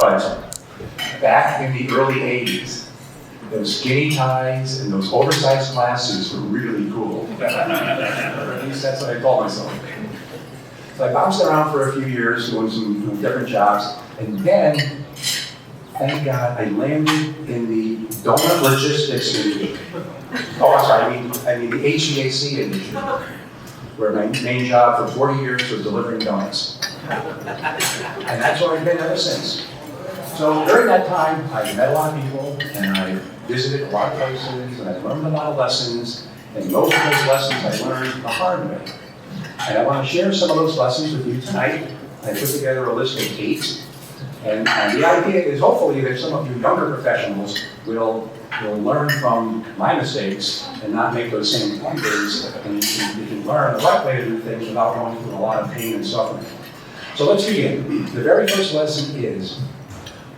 But back in the early 80s, those skinny ties and those oversized glasses were really cool. Or at least that's what I call myself. So I bounced around for a few years doing some different jobs, and then, thank God, I landed in the donut logistics industry. Oh, I'm sorry, I mean the HVAC industry, where my main job for 40 years was delivering donuts. And that's where I've been ever since. So during that time, I met a lot of people, and I visited a lot of places, and I learned a lot of lessons, and most of those lessons I learned the hard way. And I want to share some of those lessons with you tonight. I put together a list of 8, and the idea is hopefully that some of you younger professionals will learn from my mistakes and not make those same blunders, and you can learn the right way to do things without going through a lot of pain and suffering. So let's begin. The very first lesson is,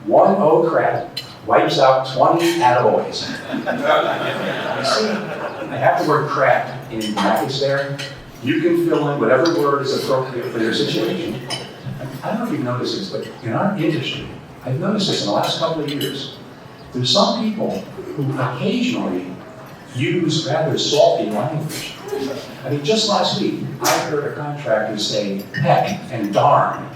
1 oh crap wipes out 20 attaboys. You see, I have the word crap in brackets there. You can fill in whatever word is appropriate for your situation. I don't know if you've noticed this, but in our industry, I've noticed this in the last couple of years. There's some people who occasionally use rather salty language. I mean, just last week, I heard a contractor say heck and darn.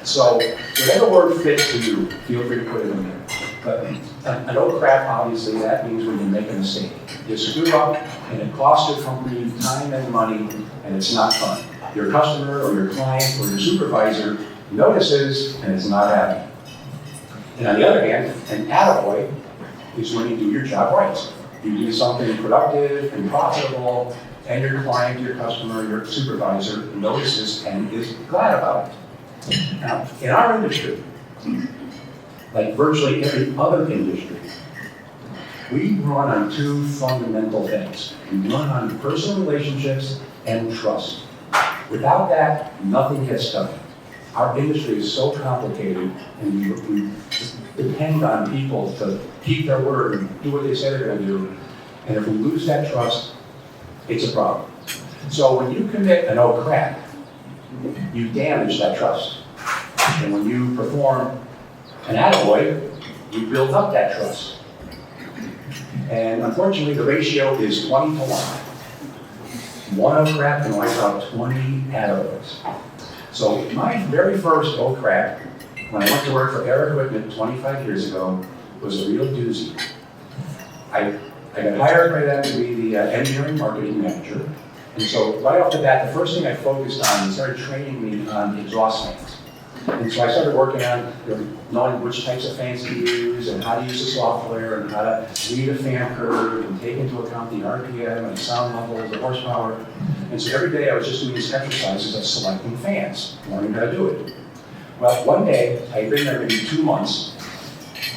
So, whatever word fits for you, feel free to put it in there. But an oh crap, obviously, that means when you make a mistake. You screw up, and it costs your company time and money, and it's not fun. Your customer or your client or your supervisor notices, and it's not happy. And on the other hand, an attaboy is when you do your job right. You do something productive and profitable, and your client, your customer, your supervisor notices and is glad about it. Now, in our industry, like virtually every other industry, we run on 2 fundamental things. We run on personal relationships and trust. Without that, nothing gets done. Our industry is so complicated, and we just depend on people to keep their word and do what they say they're going to do. And if we lose that trust, it's a problem. So when you commit an oh crap, you damage that trust. And when you perform an attaboy, you build up that trust. And unfortunately, the ratio is 20 to 1. 1 oh crap can wipe out 20 attaboys. So my very first oh crap, when I went to work for Air Equipment 25 years ago, was a real doozy. I got hired by them to be the engineering marketing manager. And so right off the bat, the first thing I focused on, they started training me on exhaust fans. And so I started working on knowing which types of fans to use and how to use the software and how to read a fan curve and take into account the RPM and sound levels, the horsepower. And so every day I was just doing these exercises of selecting fans, learning how to do it. Well, one day, I had been there maybe 2 months,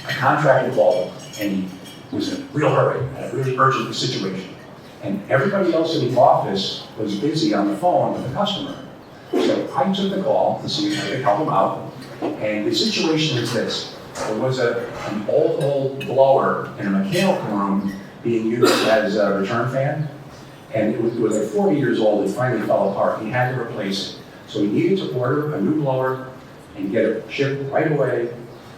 a contractor called, and he was in a real hurry, had a really urgent situation. And everybody else in the office was busy on the phone with the customer. So I took the call to see if I could help him out. And the situation is this. There was an old blower in a mechanical room being used as a return fan. And it was like 40 years old, it finally fell apart. He had to replace it. So he needed to order a new blower and get it shipped right away.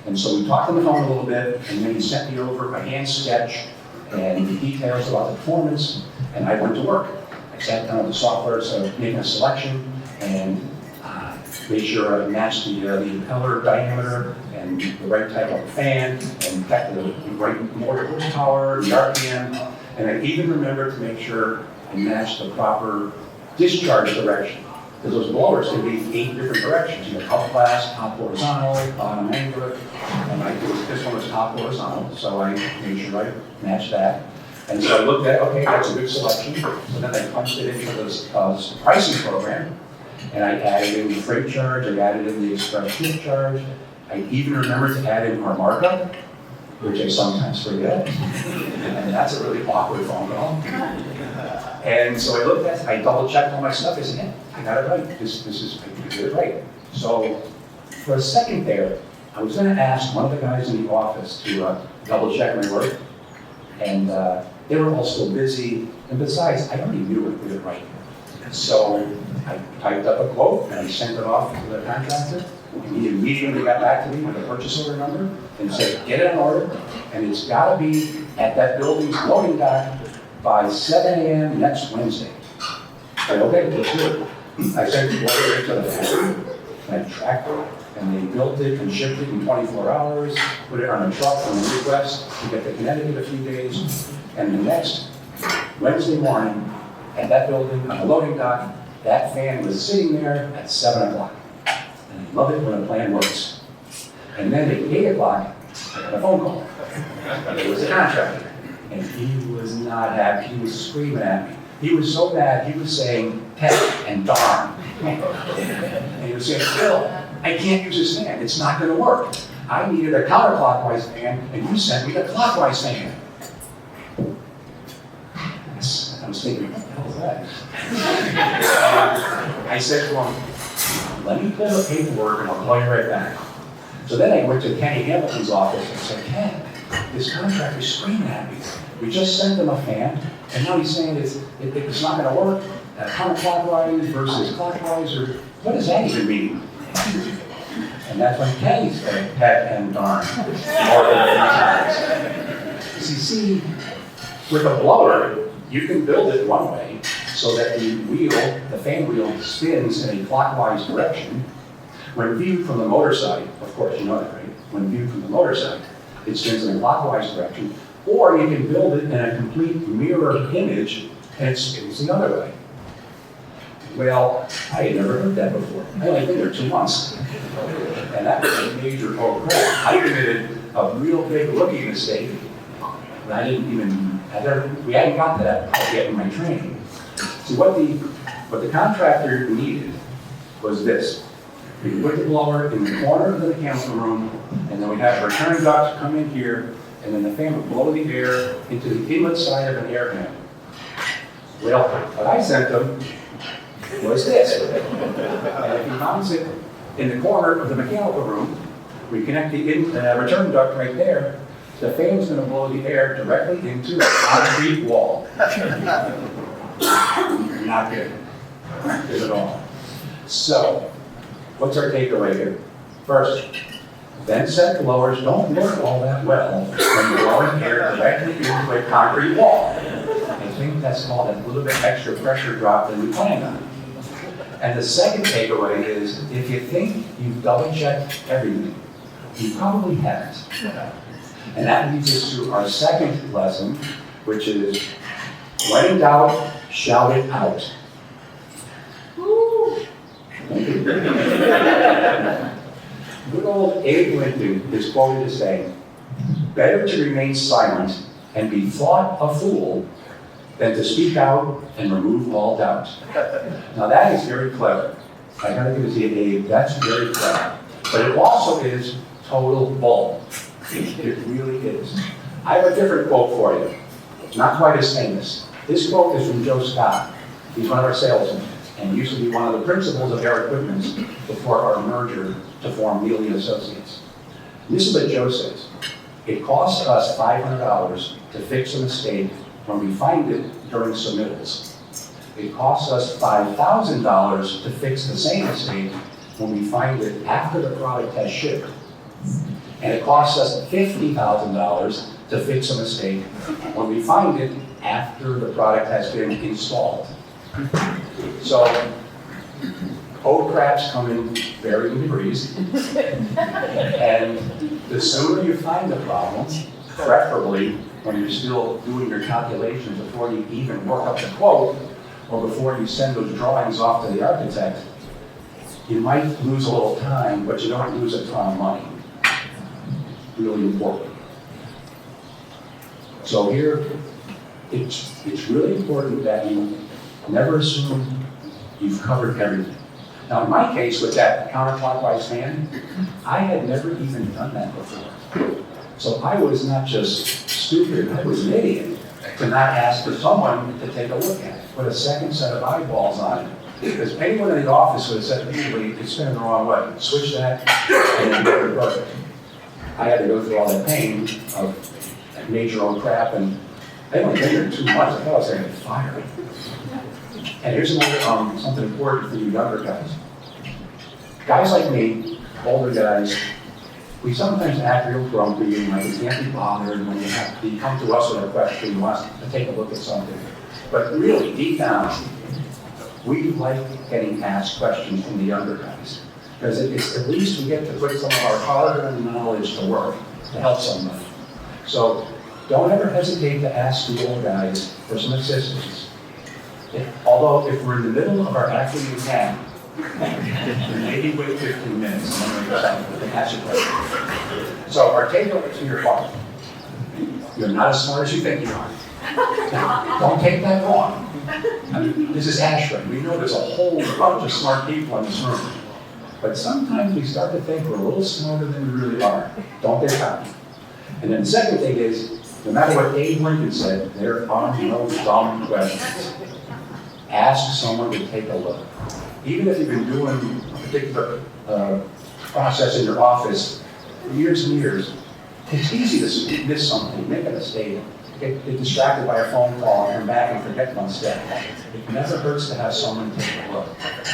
And so we talked on the phone a little bit, and then he sent me over a hand sketch and the details about the performance, and I went to work. I sat down with the software to make a selection and made sure I matched the impeller diameter and the right type of fan and the right motor horsepower, the RPM, and I even remembered to make sure I matched the proper discharge direction. Because those blowers can be 8 different directions. You know, up class, top horizontal, bottom angular. And this one was top horizontal, so I made sure I matched that. And so I looked at, okay, that's a good selection. So then I punched it into this pricing program. And I added in the freight charge, I added in the express ship charge. I even remembered to add in our markup, which I sometimes forget. And that's a really awkward phone call. And so I looked at it, I double checked all my stuff. I said, yeah, I got it right. I did it right. So for a second there, I was going to ask one of the guys in the office to double check my work. And they were all still busy. And besides, I already knew I did it right. So I typed up a quote and I sent it off to the contractor. And he immediately got back to me with a purchase order number and said, get it on order, and it's gotta be at that building's loading dock by 7 a.m. next Wednesday. I said, okay, let's do it. I sent the order to the factory, and I tracked it, and they built it and shipped it in 24 hours, put it on a truck from the Midwest to get to Connecticut a few days, and the next Wednesday morning, at that building, on the loading dock, that fan was sitting there at 7 o'clock. And I love it when a plan works. And then at 8 o'clock, I got a phone call. It was a contractor. And he was not happy. He was screaming at me. He was so mad, he was saying, heck and darn. And he was saying, Bill, I can't use this fan. It's not going to work. I needed a counterclockwise fan, and you sent me the clockwise fan. I was thinking, what the hell is that? I said to him, let me pull the paperwork and I'll call you right back. So then I went to Kenny Hamilton's office and said, Ken, this contractor's screaming at me. We just sent him a fan, and now he's saying it's not going to work. Counterclockwise versus clockwise, or what does that even mean? And that's when Kenny said, heck and darn. See, with a blower, you can build it one way so that the fan wheel spins in a clockwise direction. When viewed from the motor side, of course you know that, right? When viewed from the motor side, it spins in a clockwise direction. Or you can build it in a complete mirror image and it spins the other way. Well, I had never heard that before. I only been there 2 months. And that was a major oh crap. I committed a real big rookie mistake. And I didn't even, we hadn't got to that point yet in my training. See, what the contractor needed was this. We put the blower in the corner of the mechanical room, and then we have a return duct come in here, and then the fan would blow the air into the inlet side of an air handle. Well, what I sent them was this. And if he mounts it in the corner of the mechanical room, we connect the return duct right there, the fan's going to blow the air directly into the concrete wall. Not good. Not good at all. So, what's our takeaway here? First, vent set blowers don't work all that well when you're blowing air directly into a concrete wall. I think that's called a little bit extra pressure drop than we planned on. And the second takeaway is, if you think you've double-checked everything, you probably haven't. And that leads us to our second lesson, which is, when in doubt, shout it out. Good old Abe Lincoln is quoted as saying, better to remain silent and be thought a fool than to speak out and remove all doubt. Now that is very clever. I gotta give it to you, Abe, that's very clever. But it also is total bull. It really is. I have a different quote for you. Not quite as famous. This quote is from Joe Scott. He's one of our salesmen, and used to be one of the principals of Air Equipment before our merger to form Neely Associates. And this is what Joe says. It costs us $500 to fix a mistake when we find it during submittals. It costs us $5,000 to fix the same mistake when we find it after the product has shipped. And it costs us $50,000 to fix a mistake when we find it after the product has been installed. So, code craps come in varying degrees, and the sooner you find the problem, preferably when you're still doing your calculations before you even work up the quote, or before you send those drawings off to the architect, you might lose a little time, but you don't lose a ton of money. Really important. So here, it's really important that you never assume you've covered everything. Now in my case with that counterclockwise fan, I had never even done that before. So I was not just stupid, I was an idiot to not ask for someone to take a look at it, put a second set of eyeballs on it. Because anyone in the office would have said, usually it's spinning the wrong way. Switch that, and then get it perfect. I had to go through all that pain of major old crap, and I only been there 2 months. I thought I was going to get fired. And here's another something important for you younger guys. Guys like me older guys, we sometimes act real grumpy and like we can't be bothered when you come to us with a question, you want us to take a look at something. But really, deep down, we like getting asked questions from the younger guys. Because it's at least we get to put some of our hard-earned knowledge to work to help somebody. So don't ever hesitate to ask the old guys for some assistance. Although if we're in the middle of our acting exam, maybe wait 15 minutes and then ask your question. So our takeaways to your part. You're not as smart as you think you are. Now, don't take that wrong. I mean, this is ASHRAE. We know there's a whole bunch of smart people in this room. But sometimes we start to think we're a little smarter than we really are. Don't get cocky. And then the second thing is, no matter what Abe Lincoln said, there are no dumb questions. Ask someone to take a look. Even if you've been doing a particular process in your office for years and years, it's easy to miss something, make a mistake, get distracted by a phone call, and come back and forget one step. It never hurts to have someone take a look.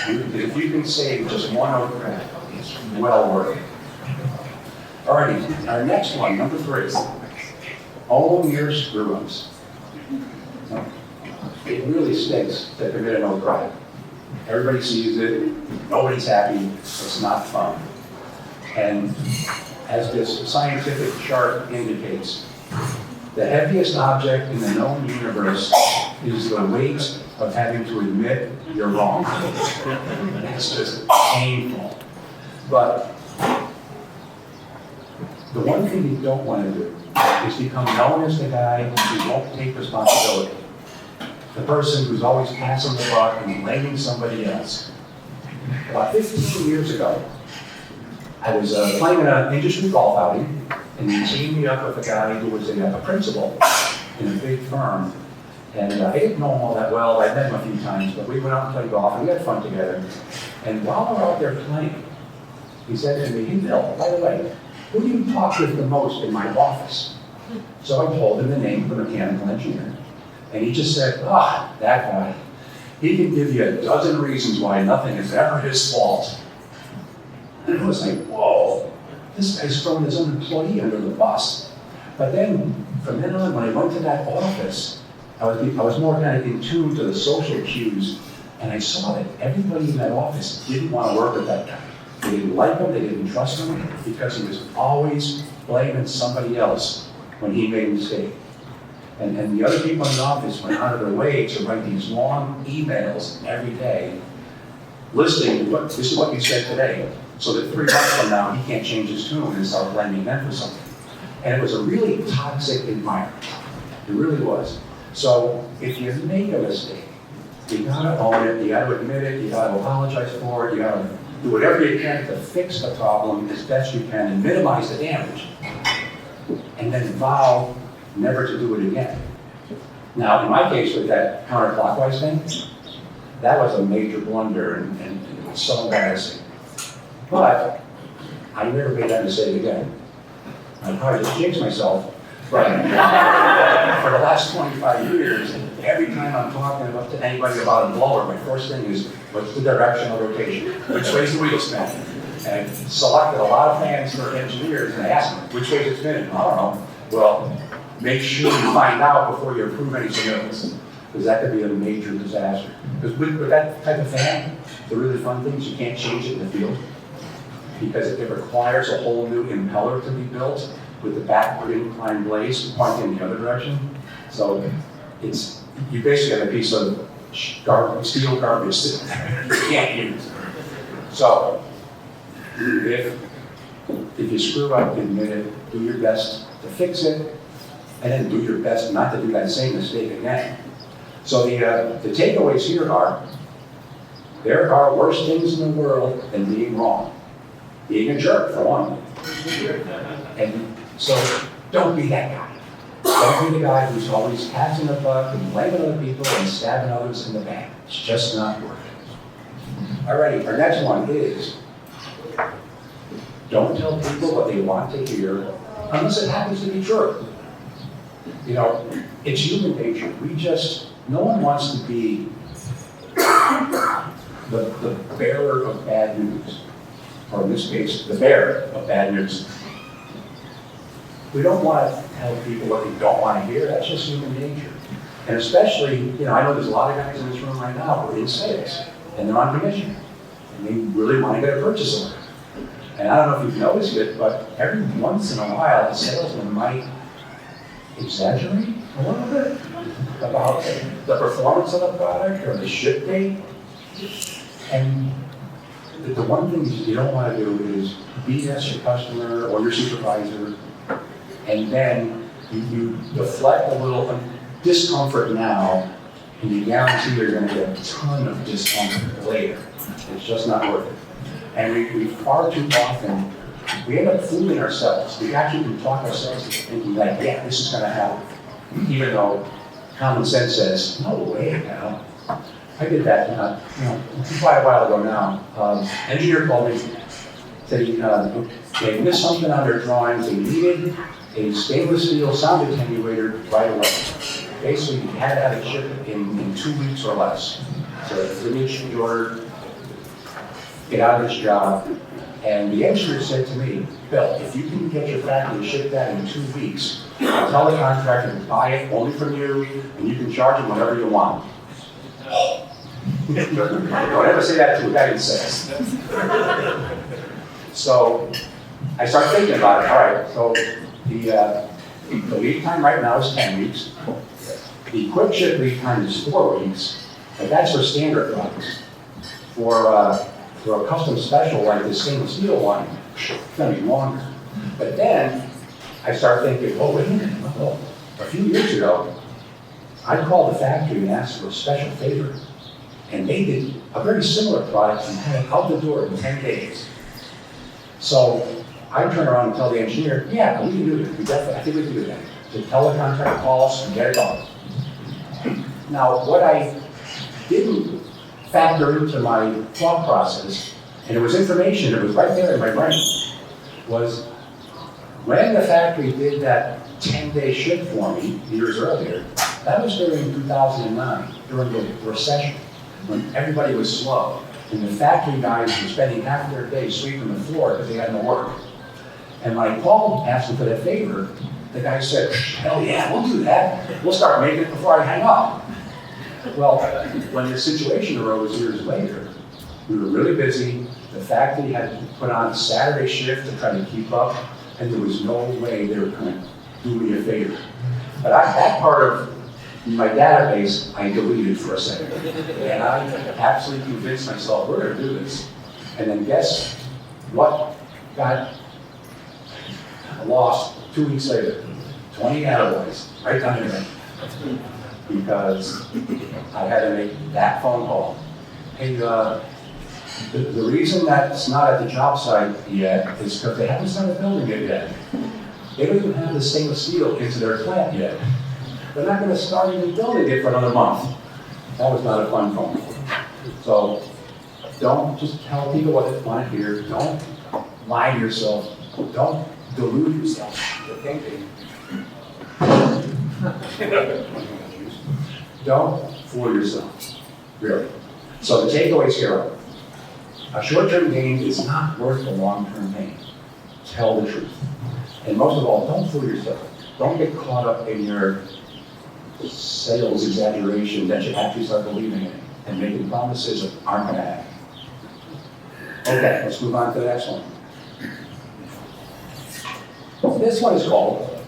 If you can save just one overhead, it's well worth it. Alrighty, our next one, number 3. Own your screw-ups. It really stinks to commit an old crime. Everybody sees it, nobody's happy, it's not fun. And as this scientific chart indicates, the heaviest object in the known universe is the weight of having to admit you're wrong. It's just painful. But the one thing you don't want to do is become known as the guy who won't take responsibility. The person who's always passing the buck and blaming somebody else. About 15 years ago, I was playing in an industry golf outing, and he teamed me up with a guy who was a principal in a big firm. And I didn't know him all that well. I'd met him a few times, but we went out and played golf, and we had fun together. And while we were out there playing, he said to me, "Hey, Bill, by the way, who do you talk with the most in my office?" So I told him the name of the mechanical engineer. And he just said, that guy. He can give you a dozen reasons why nothing is ever his fault. And I was like, whoa, this guy's throwing his own employee under the bus. But then, from then on, when I went to that office, I was more kind of in tune to the social cues, and I saw that everybody in that office didn't want to work with that guy. They didn't like him, they didn't trust him, because he was always blaming somebody else when he made a mistake. And the other people in the office went out of their way to write these long emails every day, listing, this is what you said today, so that 3 months from now, he can't change his tune and start blaming them for something. And it was a really toxic environment. It really was. So if you make a mistake, you gotta own it, you gotta admit it, you gotta apologize for it, you gotta do whatever you can to fix the problem as best you can and minimize the damage. And then vow never to do it again. Now, in my case with that counterclockwise thing, that was a major blunder and it was so embarrassing. But I never made that mistake again. I probably just jinxed myself, but for the last 25 years, every time I'm talking to anybody about a blower, my first thing is, what's the direction of rotation? Which way's the wheel spin? And I've selected a lot of fans for engineers, and I ask them, which way's it spinning? I don't know. Well, make sure you find out before you approve anything else, because that could be a major disaster. Because with that type of fan, the really fun thing is you can't change it in the field, because it requires a whole new impeller to be built with the backward inclined blades pointing in the other direction. So you basically have a piece of steel garbage sitting there you can't use. So if you screw up, admit it, do your best to fix it, and then do your best not to do that same mistake again. So the takeaways here are, there are worse things in the world than being wrong. Being a jerk, for one. And so don't be that guy. Don't be the guy who's always passing the buck and blaming other people and stabbing others in the back. It's just not worth it. Alrighty, our next one is, don't tell people what they want to hear unless it happens to be true. You know, it's human nature. No one wants to be the bearer of bad news. or in this case, the bearer of bad news. We don't want to tell people what they don't want to hear. That's just human nature. And especially, I know there's a lot of guys in this room right now who are in sales, and they're on commission, and they really want to get a purchase order. And I don't know if you've noticed it, but every once in a while, a salesman might exaggerate a little bit about the performance of the product or the ship date. And the one thing you don't want to do is BS your customer or your supervisor, and then you deflect a little discomfort now, and you guarantee you're going to get a ton of discomfort later. It's just not worth it. And we far too often, we end up fooling ourselves. We actually can talk ourselves into thinking that, yeah, this is going to happen. Even though common sense says, no way, pal. I did that, quite a while ago now. Engineer called me, said they missed something on their drawings. They needed a stainless steel sound attenuator right away. Basically, you had to have it shipped in 2 weeks or less. So give me a change order, get out of this job. And the engineer said to me, Bill, if you can get your factory to ship that in 2 weeks, I'll tell the contractor to buy it only from you, and you can charge him whatever you want. Don't ever say that to a guy in sales. So I started thinking about it. All right, so the lead time right now is 10 weeks. The quick ship lead time is 4 weeks, but that's for standard products. For a custom special like this stainless steel one, it's going to be longer. But then I start thinking, oh, wait a minute. Oh, a few years ago, I called the factory and asked for a special favor. And they did a very similar product and had it out the door in 10 days. So I turn around and tell the engineer, yeah, we can do it. I think we can do that. To tell the contractor calls and get it done. Now, what I didn't factor into my thought process, and it was information that was right there in my brain, was when the factory did that 10-day ship for me years earlier, that was during 2009, during the recession, when everybody was slow, and the factory guys were spending half their day sweeping the floor because they had no work. And when I called asking for that favor, the guy said, hell yeah, we'll do that. We'll start making it before I hang up. Well, when the situation arose years later, we were really busy. The factory had to put on a Saturday shift to try to keep up, and there was no way they were going to do me a favor. But that part of my database, I deleted for a second. And I absolutely convinced myself, we're going to do this. And then guess what got lost 2 weeks later? 20 attaboys, right down the middle. Because I had to make that phone call. Hey, the reason that's not at the job site yet is because they haven't started building it yet. They don't even have the stainless steel into their plant yet. They're not going to start even building it for another month. That was not a fun phone call. So don't just tell people what they want to hear. Don't lie to yourself. Don't delude yourself into thinking. Don't fool yourself, really. So the takeaways here are, a short-term gain is not worth a long-term pain. Tell the truth. And most of all, don't fool yourself. Don't get caught up in your sales exaggeration that you actually start believing in and making promises that aren't going to happen. Okay, let's move on to the next one. This one is called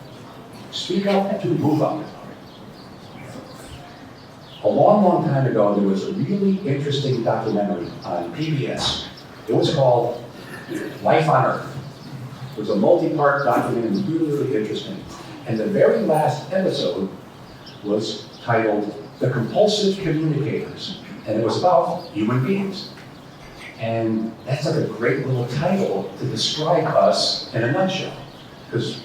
Speak Up to Move Up. A long, long time ago, there was a really interesting documentary on PBS. It was called Life on Earth. It was a multi-part documentary. It was really, really interesting. And the very last episode was titled The Compulsive Communicators. And it was about human beings. And that's like a great little title to describe us in a nutshell. Because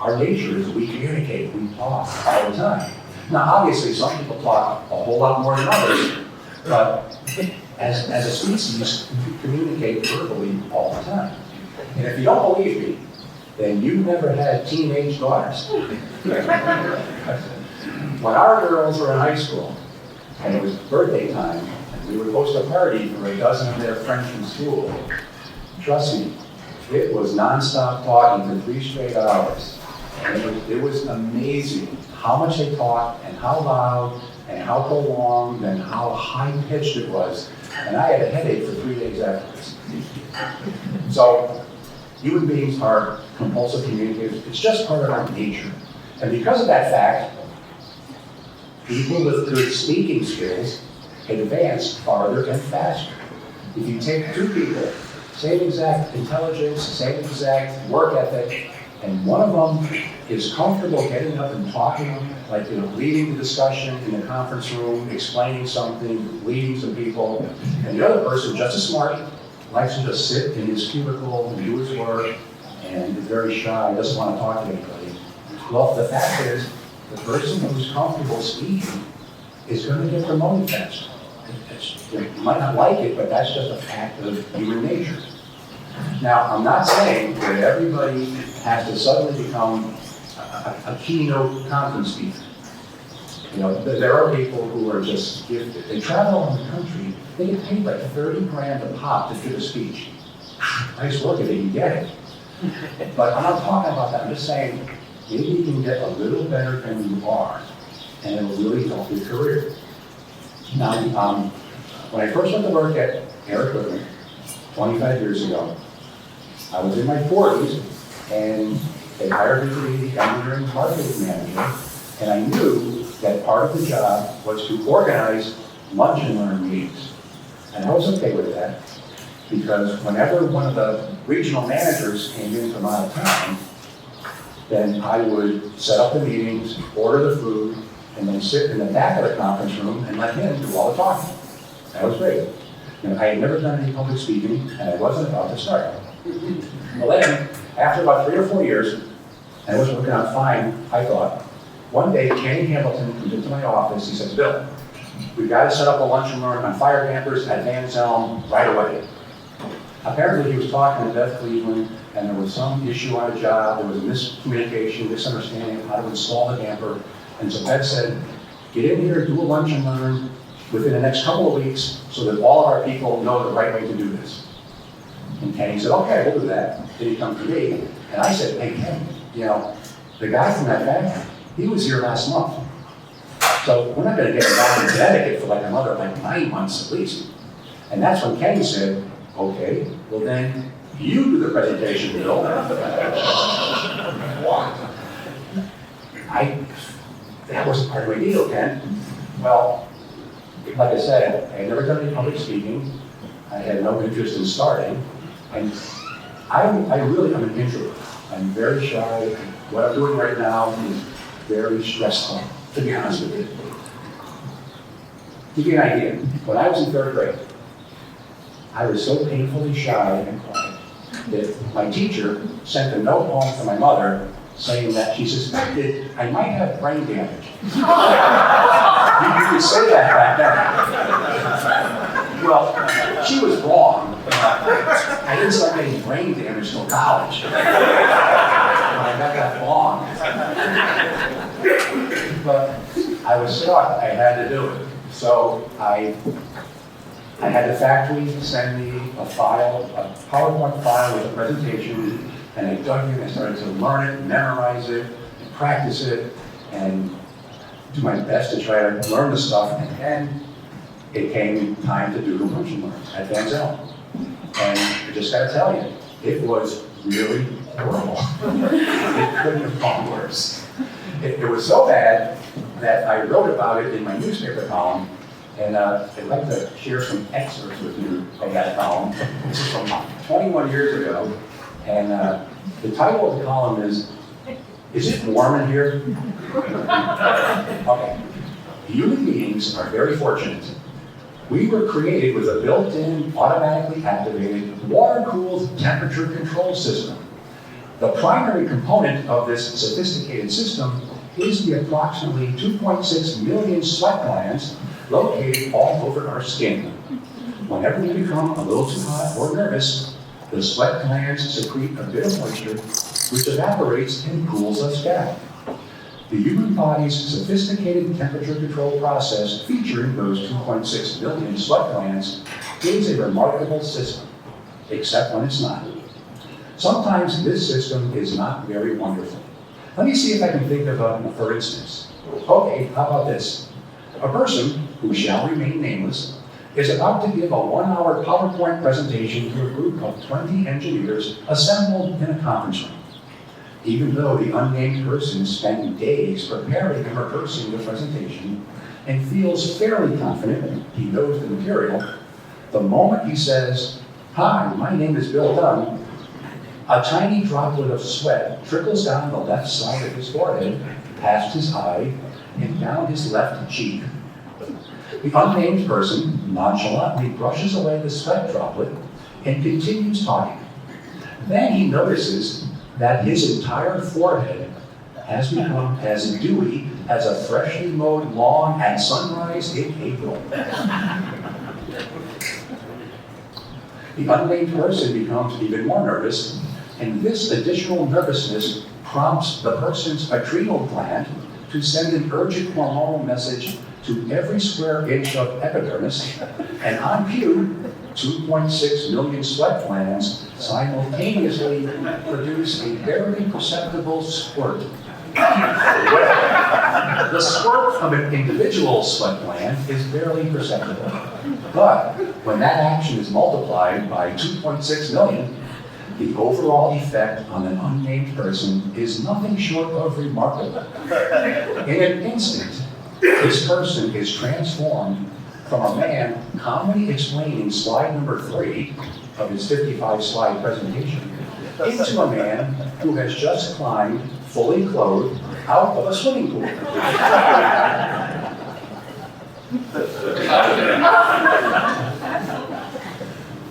our nature is we communicate, we talk all the time. Now, obviously, some people talk a whole lot more than others, but as a species, we communicate verbally all the time. And if you don't believe me, then you never had teenage daughters. When our girls were in high school, and it was birthday time, and we would host a party for a dozen of their friends from school, Trust me, it was nonstop talking for 3 straight hours. And it was amazing how much they talked and how loud and how prolonged and how high-pitched it was. And I had a headache for 3 days afterwards. So human beings are compulsive communicators. It's just part of our nature. And because of that fact, people with good speaking skills advance farther and faster. If you take 2 people, same exact intelligence, same exact work ethic, and one of them is comfortable getting up and talking, like leading the discussion in the conference room, explaining something, leading some people, and the other person, just as smart, likes to just sit in his cubicle and do his work, and is very shy, doesn't want to talk to anybody. Well, the fact is, the person who's comfortable speaking is going to get promoted faster. You might not like it, but that's just a fact of human nature. Now, I'm not saying that everybody has to suddenly become a keynote conference speaker. There are people who are just gifted. They travel around the country, they get paid like 30 grand a pop to give a speech. Nice work if you can get it. But I'm not talking about that. I'm just saying, maybe you can get a little better than you are, and it'll really help your career. Now, when I first went to work at Air Equipment 25 years ago, I was in my 40s, and they hired me to be the engineering marketing manager, and I knew that part of the job was to organize lunch and learn meetings. And I was okay with that, because whenever one of the regional managers came in from out of town, then I would set up the meetings, order the food, and then sit in the back of the conference room and let him do all the talking. That was great. I had never done any public speaking, and I wasn't about to start. Well then, after about 3 or 4 years, and it was working out fine, I thought, one day Kenny Hamilton comes into my office, he says, "Bill, we've got to set up a lunch and learn on fire dampers at Van Zelm right away." Apparently he was talking to Beth Cleveland, and there was some issue on a job, there was a miscommunication, misunderstanding of how to install the damper, and so Beth said, "Get in here, do a lunch and learn within the next couple of weeks so that all of our people know the right way to do this." And Kenny said, "Okay, we'll do that." Then he come to me, and I said, "Hey, Kenny, the guy from that factory, he was here last month. So we're not going to get involved in Connecticut for another 9 months at least." And that's when Kenny said, "Okay, well then, you do the presentation, Bill." What? That wasn't part of my deal, Ken. Well, like I said, I had never done any public speaking. I had no interest in starting. And I'm an introvert. I'm very shy. What I'm doing right now is very stressful, to be honest with you. To give you an idea, when I was in 3rd grade, I was so painfully shy and quiet that my teacher sent a note home to my mother saying that she suspected I might have brain damage. You could say that back then. Well, she was wrong. I didn't start getting brain damage till college. When I got that wrong. But I was stuck. I had to do it. So I had the factory send me a PowerPoint file with a presentation, and I dug in and started to learn it, memorize it, and practice it, and do my best to try to learn the stuff. And then it came time to do the lunch and learn at Van Zelm. And I just gotta tell you, it was really horrible. It couldn't have gone worse. It was so bad that I wrote about it in my newspaper column, and I'd like to share some excerpts with you of that column. This is from 21 years ago, and the title of the column is it warm in here? Okay. Human beings are very fortunate. We were created with a built-in, automatically activated, water-cooled temperature control system. The primary component of this sophisticated system is the approximately 2.6 million sweat glands located all over our skin. Whenever we become a little too hot or nervous, the sweat glands secrete a bit of moisture, which evaporates and cools us down. The human body's sophisticated temperature control process featuring those 2.6 million sweat glands is a remarkable system. except when it's not. Sometimes this system is not very wonderful. Let me see if I can think of a, for instance. Okay, how about this? A person, who shall remain nameless, is about to give a 1-hour PowerPoint presentation to a group of 20 engineers assembled in a conference room. Even though the unnamed person spent days preparing and rehearsing the presentation and feels fairly confident he knows the material, the moment he says, "Hi, my name is Bill Dunn," a tiny droplet of sweat trickles down the left side of his forehead, past his eye, and down his left cheek. The unnamed person nonchalantly brushes away the sweat droplet and continues talking. Then he notices that his entire forehead has become as dewy as a freshly mowed lawn at sunrise in April. The unnamed person becomes even more nervous, and this additional nervousness prompts the person's adrenal gland to send an urgent hormonal message to every square inch of epidermis, and on cue, 2.6 million sweat glands simultaneously produce a barely perceptible squirt. Well, the squirt of an individual sweat gland is barely perceptible, but when that action is multiplied by 2.6 million, the overall effect on an unnamed person is nothing short of remarkable. In an instant, this person is transformed from a man calmly explaining slide number 3 of his 55-slide presentation into a man who has just climbed, fully clothed, out of a swimming pool.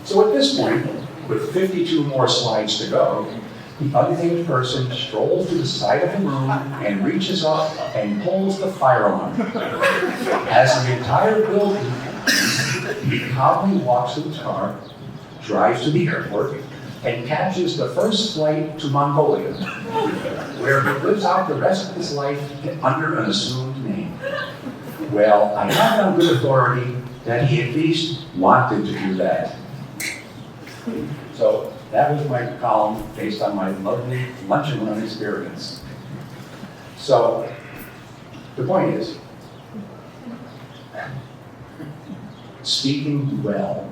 So at this point, with 52 more slides to go, the unnamed person strolls to the side of the room and reaches up and pulls the fire alarm. As the entire building, he calmly walks to his car, drives to the airport, and catches the first flight to Mongolia, where he lives out the rest of his life under an assumed name. Well, I have it on good authority that he at least wanted to do that. So that was my column based on my lovely lunch and learn experience. So the point is, speaking well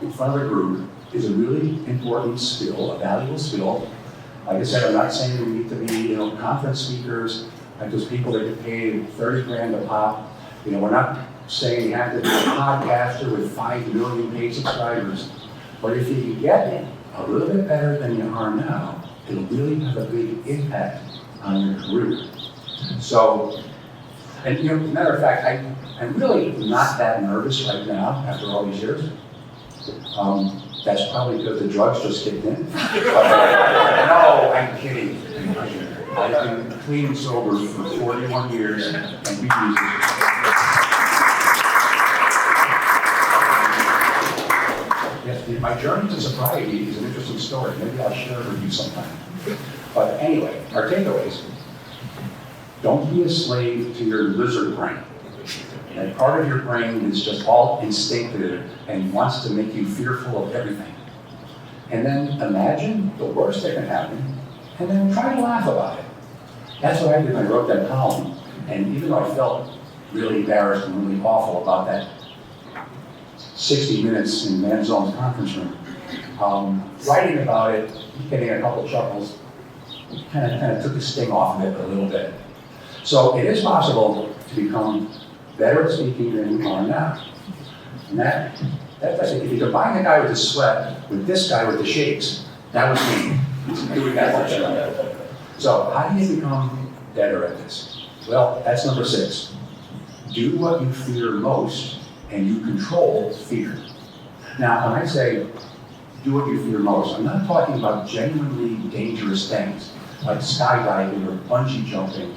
in front of a group is a really important skill, a valuable skill. Like I said, I'm not saying we need to be, conference speakers, like those people that get paid 30 grand a pop. We're not saying you have to be a podcaster with 5 million paid subscribers. But if you can get a little bit better than you are now, it'll really have a big impact on your career. So, and matter of fact, I'm really not that nervous right now after all these years. That's probably because the drugs just kicked in. No, I'm kidding. I've been clean and sober for 41 years and we've used it. Yes, my journey to sobriety is an interesting story. Maybe I'll share it with you sometime. But anyway, our takeaways. Don't be a slave to your lizard brain. That part of your brain is just all instinctive and wants to make you fearful of everything. And then imagine the worst that can happen, and then try to laugh about it. That's what I did when I wrote that column. And even though I felt really embarrassed and really awful about that 60 minutes in Manzone's conference room, writing about it, getting a couple chuckles, kind of took the sting off of it a little bit. So it is possible to become better at speaking than you are now. And that's if you combine the guy with the sweat with this guy with the shakes, that was me doing that much. So how do you become better at this? Well, that's number 6. Do what you fear most, and you control fear. Now, when I say do what you fear most, I'm not talking about genuinely dangerous things, like skydiving or bungee jumping,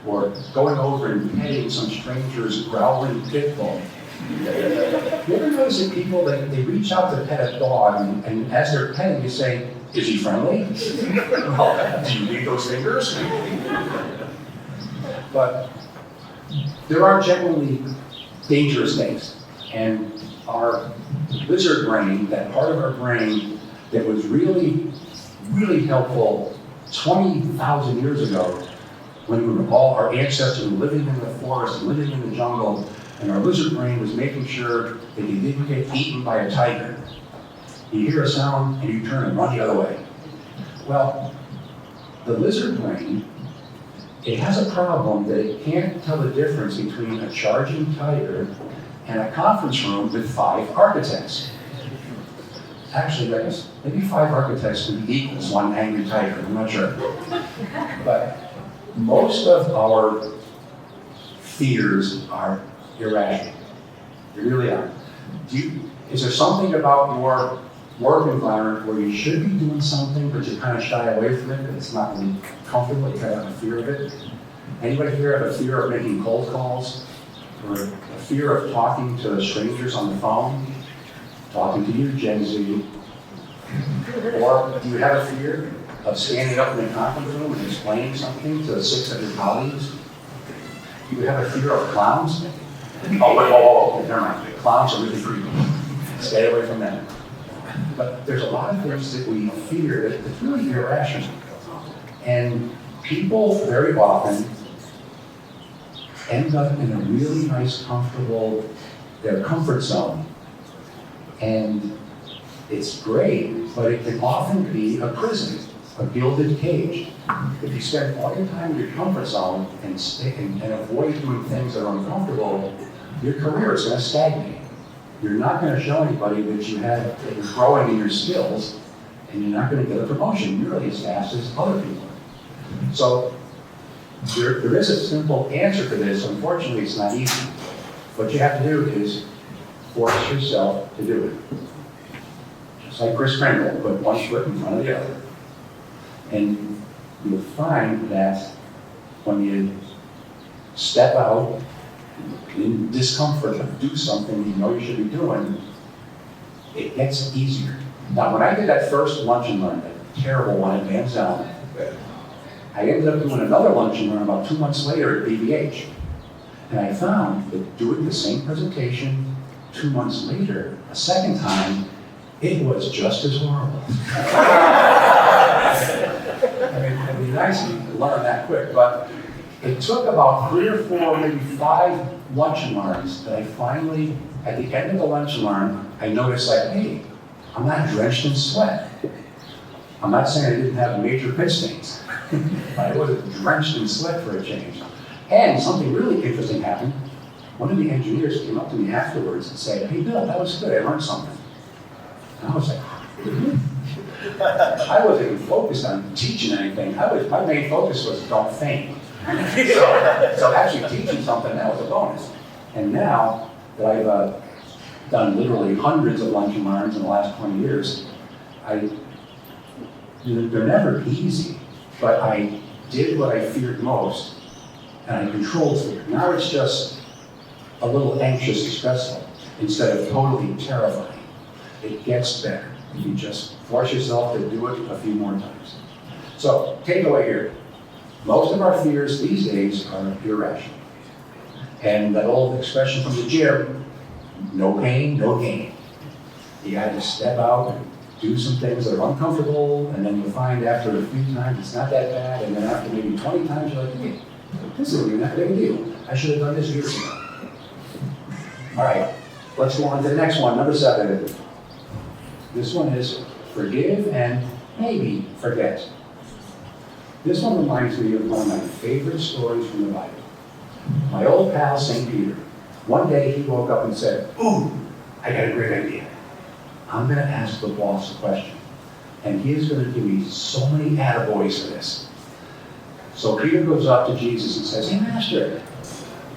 or going over and petting some stranger's growling pit bull. You ever notice that people, they reach out to pet a dog, and as they're petting, you say, "Is he friendly?" Well, do you need those fingers? But there are genuinely dangerous things, And our lizard brain, that part of our brain that was really, really helpful 20,000 years ago, when we were all, our ancestors were living in the forest, living in the jungle, and our lizard brain was making sure that you didn't get eaten by a tiger. You hear a sound and you turn and run the other way. Well, the lizard brain, it has a problem that it can't tell the difference between a charging tiger and a conference room with 5 architects. Actually, I guess maybe 5 architects could be equals one angry tiger, I'm not sure. But most of our fears are irrational. They really are. Is there something about your work environment where you should be doing something, but you kind of shy away from it, and it's not really comfortable, you kind of have a fear of it? Anybody here have a fear of making cold calls? Or a fear of talking to strangers on the phone? Talking to you, Gen Z. Or do you have a fear of standing up in the conference room and explaining something to 6 of your colleagues? Do you have a fear of clowns? Oh, never mind. Clowns are really creepy. Stay away from them. But there's a lot of things that we fear that's really irrational. And people very often end up in a really nice, comfortable, their comfort zone. And it's great, but it can often be a prison, a gilded cage. If you spend all your time in your comfort zone and avoid doing things that are uncomfortable, your career is going to stagnate. You're not going to show anybody that you're growing in your skills, and you're not going to get a promotion nearly as fast as other people. So there is a simple answer to this. Unfortunately, it's not easy. What you have to do is force yourself to do it. Just like Chris Kringle, put one foot in front of the other. And you'll find that when you step out in discomfort of do something you know you should be doing, it gets easier. Now, when I did that first lunch and learn, that terrible one at Van Zelm, I ended up doing another lunch and learn about 2 months later at BVH. And I found that doing the same presentation 2 months later, a second time, it was just as horrible. I mean, it'd be nice to learn that quick, but it took about 3 or 4, maybe 5 lunch and learns that I finally, at the end of the lunch and learn, I noticed like, hey, I'm not drenched in sweat. I'm not saying I didn't have major pit stains. I wasn't drenched in sweat for a change. And something really interesting happened. One of the engineers came up to me afterwards and said, hey, Bill, that was good, I learned something. And I was like, I wasn't even focused on teaching anything. My main focus was don't faint. So actually teaching something, that was a bonus. And now that I've done literally hundreds of lunch and learns in the last 20 years, they're never easy, but I did what I feared most, and I controlled fear. Now it's just a little anxious and stressful instead of totally terrifying. It gets better. You just force yourself to do it a few more times. So, takeaway here. Most of our fears these days are irrational. And that old expression from the gym, no pain, no gain. You gotta just step out and do some things that are uncomfortable, and then you'll find after a few times it's not that bad, and then after maybe 20 times you're like, hey, this isn't even that big a deal. I should have done this years ago. All right, let's go on to the next one, number 7. This one is forgive and maybe forget. This one reminds me of one of my favorite stories from the Bible. My old pal, St. Peter. One day he woke up and said, ooh, I got a great idea. I'm going to ask the boss a question, and he is going to give me so many attaboys for this. So Peter goes up to Jesus and says, hey, Master,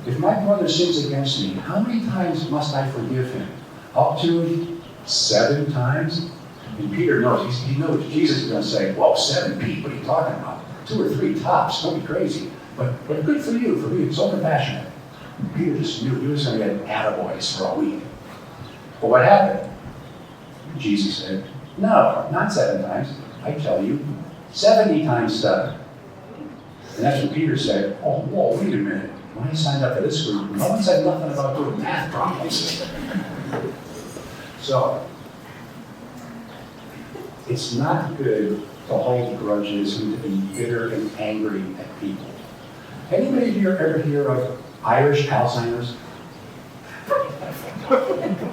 if my brother sins against me, how many times must I forgive him? Up to 7 times? And Peter knows, he knows Jesus is going to say, whoa, 7, Pete, what are you talking about? 2 or 3 tops, don't be crazy. But good for you, for being so compassionate. Peter just knew he was going to get attaboys for a week. But what happened? Jesus said, no, not 7 times. I tell you, 70 times 7. And that's when Peter said, oh, whoa, wait a minute. when I signed up for this group, no one said nothing about doing math problems. So, it's not good to hold grudges and to be bitter and angry at people. Anybody here ever hear of Irish Alzheimer's?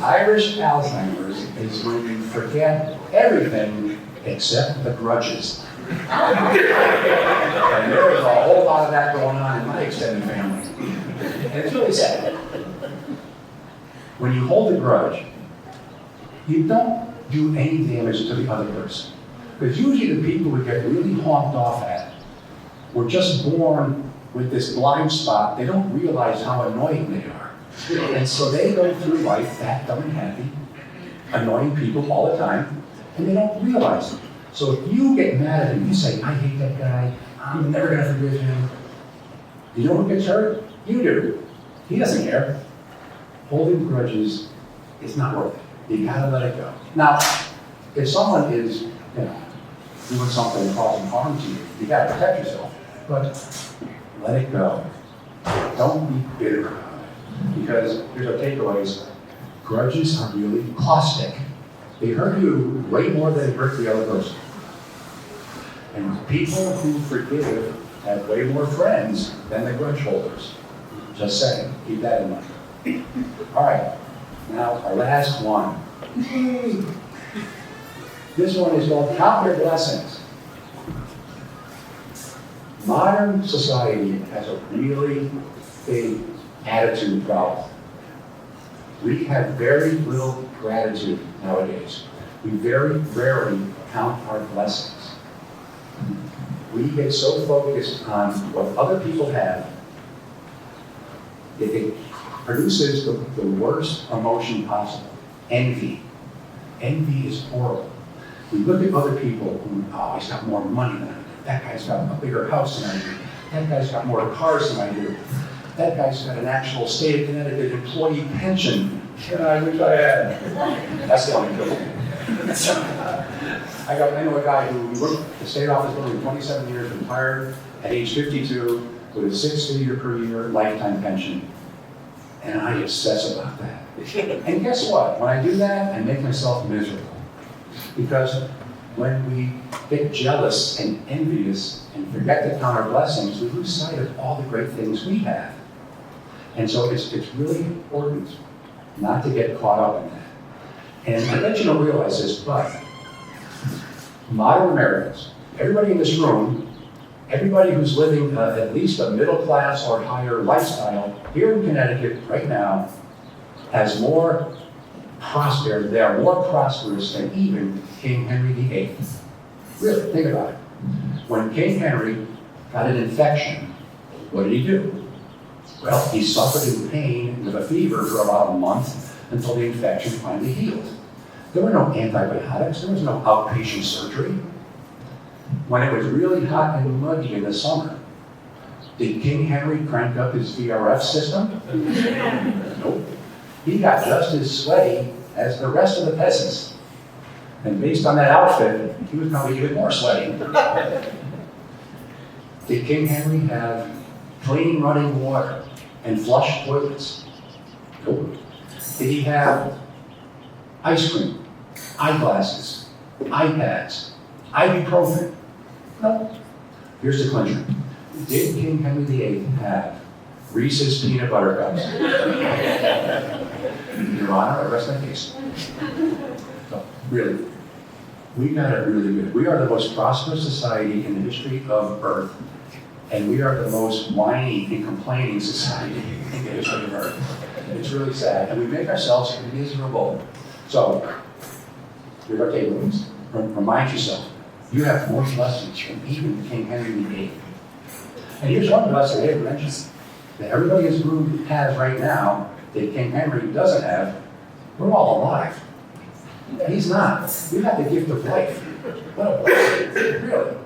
Irish Alzheimer's is when you forget everything except the grudges. And there is a whole lot of that going on in my extended family. And it's really sad. When you hold a grudge, you don't do any damage to the other person. Because usually the people we get really honked off at were just born with this blind spot. They don't realize how annoying they are. And so they go through life fat, dumb, and happy, annoying people all the time, and they don't realize it. So if you get mad at him, you say, I hate that guy, I'm never gonna forgive him. You know who gets hurt? You do. He doesn't care. Holding grudges is not worth it. You gotta let it go. Now, if someone is, doing something causing harm to you, you gotta protect yourself. But let it go. Don't be bitter about it. Because here's our takeaways. Grudges are really caustic. They hurt you way more than they hurt the other person. And people who forgive have way more friends than the grudge holders. Just saying, keep that in mind. All right, now our last one. This one is called Count Your Blessings. Modern society has a really big attitude problem. We have very little gratitude nowadays. We very rarely count our blessings. We get so focused on what other people have that it produces the worst emotion possible. Envy. Envy is horrible. We look at other people who, oh, he's got more money than I do. That guy's got a bigger house than I do. That guy's got more cars than I do. That guy's got an actual state of Connecticut employee pension. I wish I had. That's the only good thing. I know a guy who worked at the state office building 27 years, retired at age 52 with a 6-figure per year lifetime pension. And I obsess about that. And guess what? When I do that, I make myself miserable. Because when we get jealous and envious and forget to count our blessings, we lose sight of all the great things we have. And so it's really important not to get caught up in that. And I bet you don't realize this, but modern Americans, everybody in this room, everybody who's living at least a middle class or higher lifestyle here in Connecticut right now has more prosperity. They are more prosperous than even King Henry VIII. Really, think about it. When King Henry got an infection, what did he do? Well, he suffered in pain with a fever for about a month until the infection finally healed. There were no antibiotics, there was no outpatient surgery. When it was really hot and muggy in the summer, did King Henry crank up his VRF system? Nope. He got just as sweaty as the rest of the peasants. And based on that outfit, he was probably even more sweaty. Did King Henry have clean running water and flush toilets? Nope. Did he have ice cream, eyeglasses, iPads, ibuprofen? No. Here's the clincher. Did King Henry VIII have Reese's peanut butter cups? Your Honor, I rest my case. So, really, we got it really good. We are the most prosperous society in the history of Earth, and we are the most whiny and complaining society in the history of Earth. It's really sad, and we make ourselves miserable. So, here's our takeaways. Remind yourself, you have more blessings from even King Henry VIII. And here's one blessing I didn't mention that everybody in this room has right now that King Henry doesn't have. We're all alive. He's not. You have the gift of life. What a blessing, really.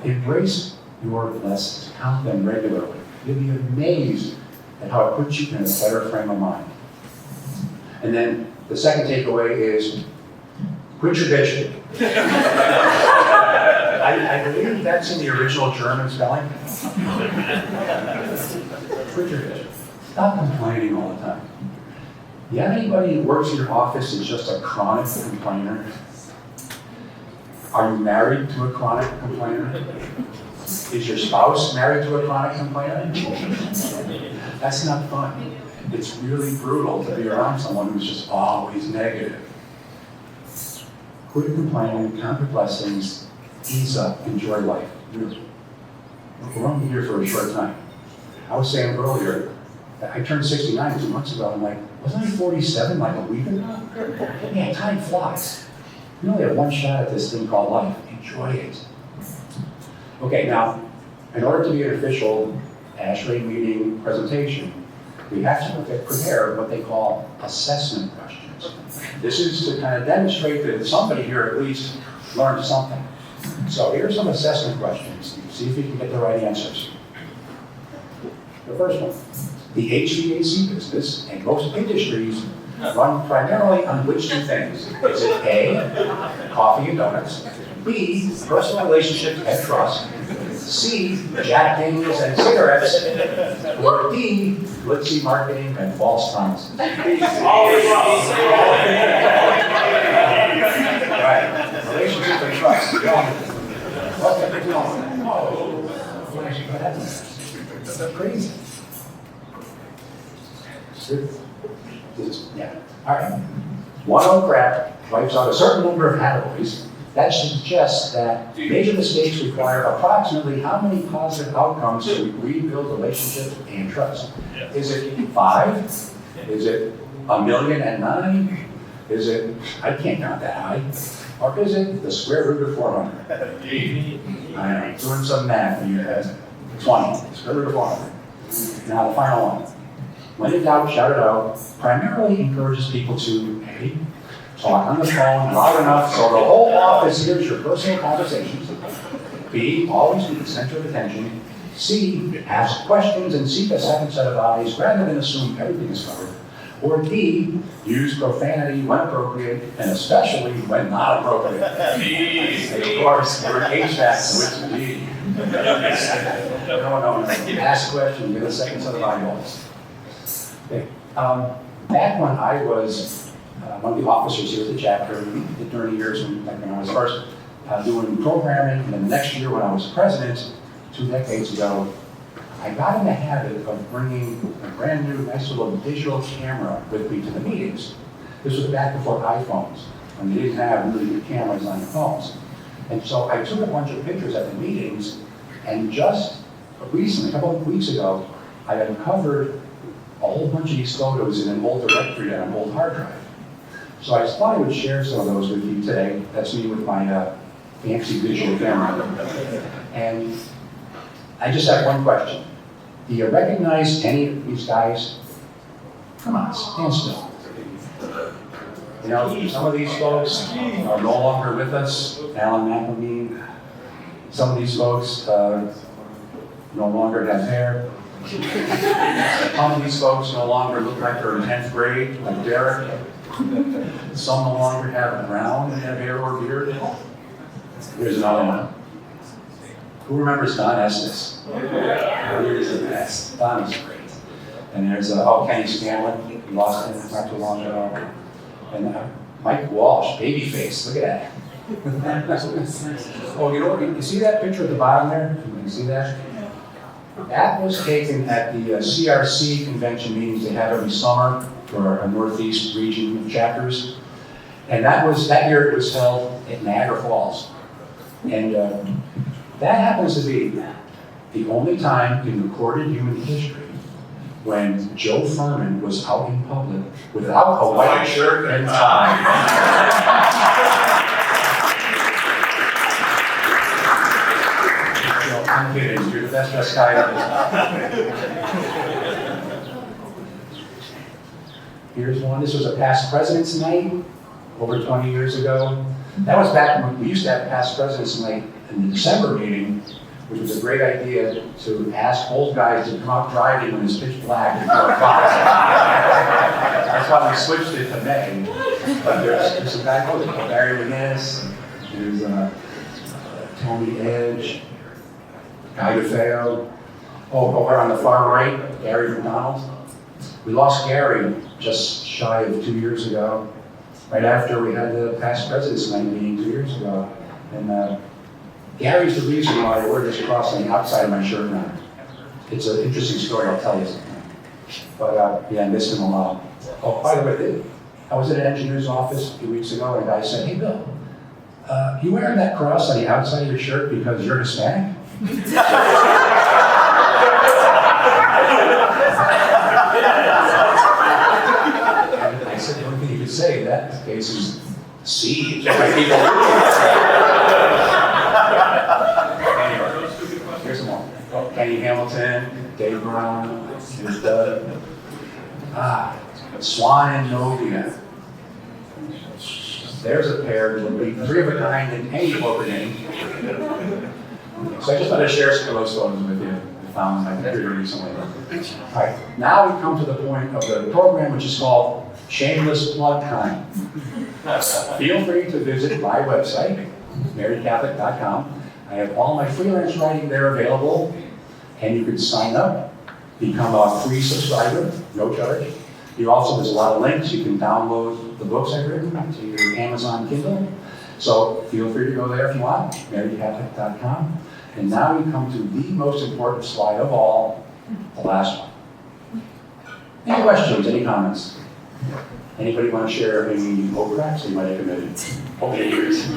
Embrace your blessings. Count them regularly. You'll be amazed at how it puts you in a better frame of mind. And then the second takeaway is quit your bitching. I believe that's in the original German spelling. Richard, stop complaining all the time. You have anybody who works in your office is just a chronic complainer? Are you married to a chronic complainer? Is your spouse married to a chronic complainer? That's not fun. It's really brutal to be around someone who's just always negative. Quit complaining, count your blessings, ease up, enjoy life. Really. We're only here for a short time. I was saying earlier, I turned 69 2 months ago. I'm like, wasn't I 47 like a week ago? Yeah, time flies. We only have one shot at this thing called life. Enjoy it. Okay, now, in order to be an official ASHRAE meeting presentation, we have to prepare what they call assessment questions. This is to kind of demonstrate that somebody here at least learned something. So here are some assessment questions. See if you can get the right answers. The first one. The HVAC business and most industries run primarily on which two things? Is it A, coffee and donuts, B, personal relationships and trust, C, Jack Daniels and cigarettes, or D, glitzy marketing and false promises? Right, relationships and trust. That's crazy. Yeah. All right. One on crap wipes out a certain number of categories. That suggests that major mistakes require approximately how many positive outcomes to rebuild relationships and trust? Is it 5? Is it 1,000,009? Is it, I can't count that high. Or is it the square root of 400? I know, doing some math in your head. 20, square root of 400. Now the final one. When in doubt, shout it out. Primarily encourages people to A, talk on the phone loud enough so the whole office hears your personal conversations. B, always be the center of attention. C, ask questions and seek a second set of eyes rather than assume everything is covered. Or D, use profanity when appropriate and especially when not appropriate. Of course, we're HVAC, so it's D. No. Ask questions, get a second set of eyeballs. Okay. Back when I was one of the officers here at the chapter, during the years when I was first doing programming, and then the next year when I was president, 2 decades ago, I got in the habit of bringing a brand new, nice little digital camera with me to the meetings. This was back before iPhones, when they didn't have really good cameras on the phones. And so I took a bunch of pictures at the meetings, and just recently, a couple of weeks ago, I uncovered a whole bunch of these photos in an old directory on an old hard drive. So I just thought I would share some of those with you today. That's me with my fancy digital camera. And I just have one question. Do you recognize any of these guys? Come on, stand still. You know, some of these folks are no longer with us. Alan McElveen. Some of these folks no longer have hair. Some of these folks no longer look like they're in 10th grade, like Derek. Some no longer have brown hair or beard. Here's another one. Who remembers Don Estes? Here's the best. Don was great. And there's, Kenny Scanlon. We lost him not too long ago. And Mike Walsh, babyface. Look at that. Oh, you see that picture at the bottom there? You can see that? That was taken at the CRC convention meetings they have every summer for our Northeast region chapters. And that year it was held at Niagara Falls. And that happens to be the only time in recorded human history when Joe Furman was out in public without a white shirt and tie. I'm kidding, you're the best guy ever. Here's one. This was a past president's night over 20 years ago. That was back when we used to have past president's night in the December meeting, which was a great idea to ask old guys to come out driving when it's pitch black and 4 o'clock. That's why we switched it to May. But there's some guy called Barry McGinnis, there's Tony Edge, Guy DeFeo. Over on the far right, Gary McDonald. We lost Gary just shy of 2 years ago, right after we had the past president's night meeting 2 years ago. And Gary's the reason why I wear this cross on the outside of my shirt now. It's an interesting story, I'll tell you something. But yeah, I miss him a lot. Oh, by the way, I was at an engineer's office a few weeks ago, and a guy said, "Hey, Bill, you wearing that cross on the outside of your shirt because you're Hispanic?" And I said, the only thing you could say in that case is, "See, my people." Anyway, here's some more. Oh, Kenny Hamilton, Dave Brown, here's Doug. Swan and Novia. There's a pair that would be three of a kind in any opening. So I just wanted to share some of those photos with you. I found my computer recently. All right, now we come to the point of the program, which is called Shameless Plug Time. Feel free to visit my website, marycatholic.com. I have all my freelance writing there available, and you can sign up, become a free subscriber, no charge. You also, there's a lot of links. You can download the books I've written to your Amazon Kindle. So feel free to go there if you want, marycatholic.com. And now we come to the most important slide of all, the last one. Any questions, any comments? Anybody want to share any boat cracks they might have committed over the years?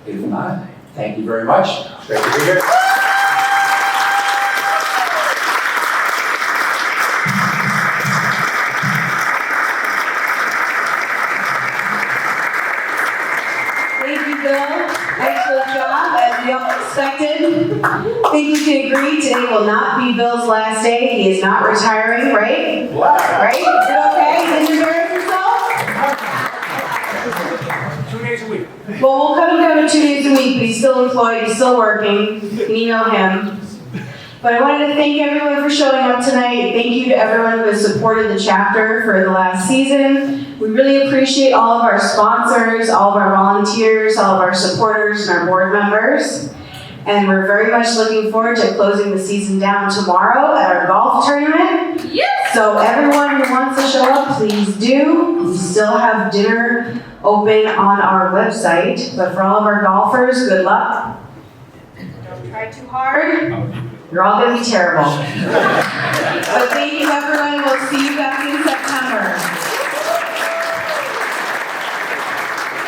If not, thank you very much. It's great to be here. Excellent job, as we all expected. I think we can agree today will not be Bill's last day. He is not retiring, right? Right? Is it okay? Did you embarrass yourself? 2 days a week. Well, we'll cut him down to 2 days a week, but he's still employed, he's still working. You can email him. But I wanted to thank everyone for showing up tonight. Thank you to everyone who has supported the chapter for the last season. We really appreciate all of our sponsors, all of our volunteers, all of our supporters, and our board members. And we're very much looking forward to closing the season down tomorrow at our golf tournament. Yes! So everyone who wants to show up, please do. We still have dinner open on our website. But for all of our golfers, good luck. Don't try too hard. You're all going to be terrible. But thank you, everyone. We'll see you back in